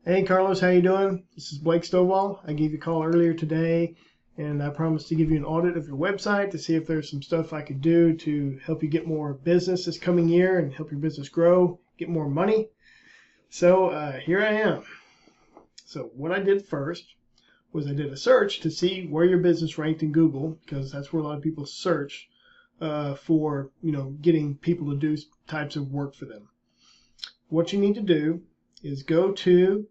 Hey Carlos, how you doing? This is Blake Stovall. I gave you a call earlier today, and I promised to give you an audit of your website to see if there's some stuff I could do to help you get more business this coming year and help your business grow, get more money. So here I am. So what I did first was I did a search to see where your business ranked in Google, because that's where a lot of people search for, getting people to do types of work for them. What you need to do is go to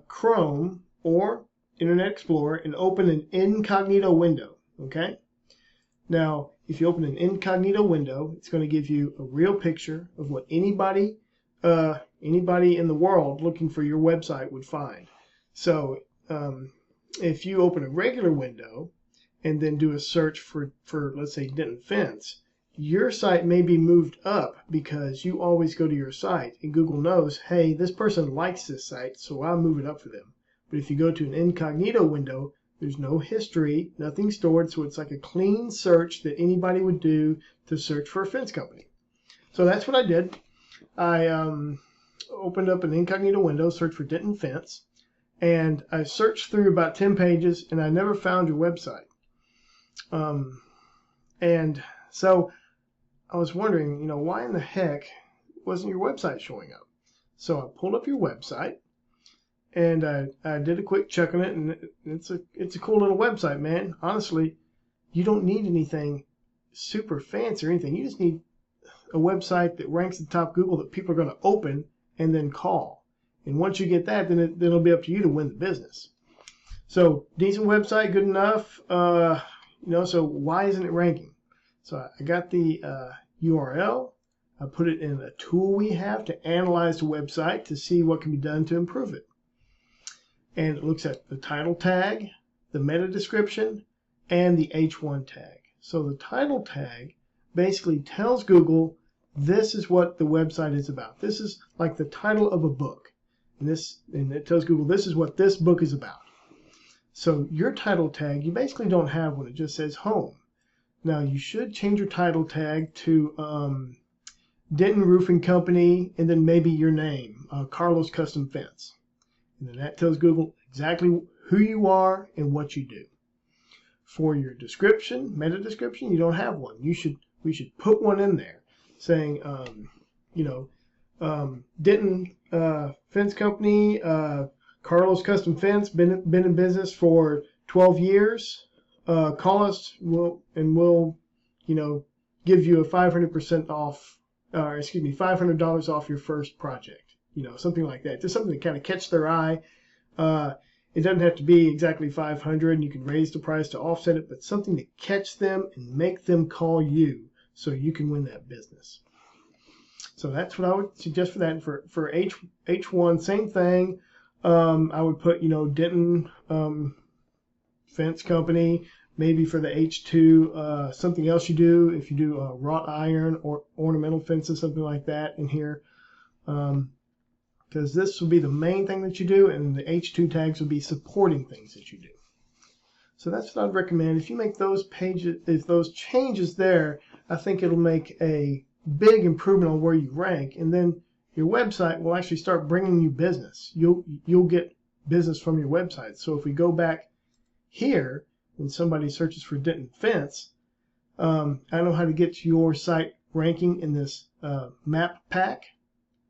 Chrome or Internet Explorer and open an incognito window. Okay. Now, if you open an incognito window, it's going to give you a real picture of what anybody in the world looking for your website would find. So, if you open a regular window and then do a search for let's say Denton Fence, your site may be moved up because you always go to your site and Google knows, hey, this person likes this site, so I'll move it up for them. But if you go to an incognito window, there's no history, nothing stored, so it's like a clean search that anybody would do to search for a fence company. So that's what I did. I opened up an incognito window, searched for Denton Fence, and I searched through about 10 pages and I never found your website. And so I was wondering, why in the heck wasn't your website showing up? So I pulled up your website and I did a quick check on it, and it's a cool little website, man. Honestly, you don't need anything super fancy or anything. You just need a website that ranks at the top of Google that people are going to open and then call. And once you get that, then it'll be up to you to win the business. So decent website, good enough. So why isn't it ranking? So I got the URL. I put it in a tool we have to analyze the website to see what can be done to improve it. And it looks at the title tag, the meta description, and the H1 tag. So the title tag basically tells Google this is what the website is about. This is like the title of a book. And it tells Google this is what this book is about. So your title tag, you basically don't have one. It just says home. Now, you should change your title tag to Denton Roofing Company and then maybe your name, Carlos Custom Fence. And then that tells Google exactly who you are and what you do. For your description, meta description, you don't have one. We should put one in there saying, Denton Fence Company, Carlos Custom Fence, been in business for 12 years. Call us, we'll give you a 500% off, $500 off your first project. Something like that. Just something to kind of catch their eye. It doesn't have to be exactly 500, and you can raise the price to offset it, but something to catch them and make them call you so you can win that business. So that's what I would suggest for that. And for H1, same thing. I would put, Denton Fence Company. Maybe for the H2, something else you do, if you do wrought iron or ornamental fences, something like that in here. Because this will be the main thing that you do, and the H2 tags will be supporting things that you do. So that's what I'd recommend. If you make those changes there, I think it'll make a big improvement on where you rank, and then your website will actually start bringing you business. You'll get business from your website. So if we go back here, when somebody searches for Denton Fence, I know how to get your site ranking in this map pack.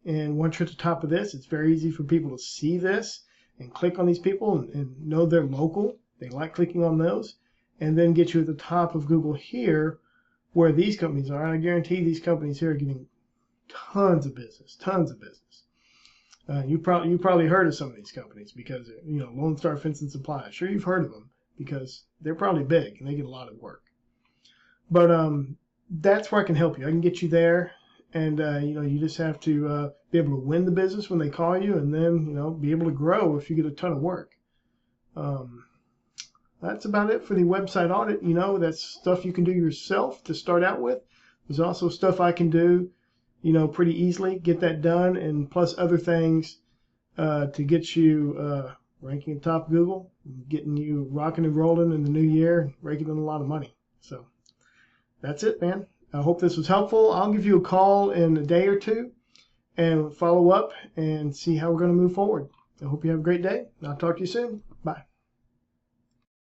And once you're at the top of this, it's very easy for people to see this and click on these people and know they're local. They like clicking on those. And then get you at the top of Google here where these companies are. And I guarantee these companies here are getting tons of business. You've probably heard of some of these companies because, Lone Star Fence and Supply. Sure, you've heard of them because they're probably big and they get a lot of work. But that's where I can help you. I can get you there, and you just have to be able to win the business when they call you, and then be able to grow if you get a ton of work. That's about it for the website audit. That's stuff you can do yourself to start out with. There's also stuff I can do, pretty easily, get that done, and plus other things to get you ranking at top of Google, getting you rocking and rolling in the new year, raking in a lot of money. So that's it, man. I hope this was helpful. I'll give you a call in a day or two and follow up and see how we're going to move forward. I hope you have a great day. I'll talk to you soon. Bye.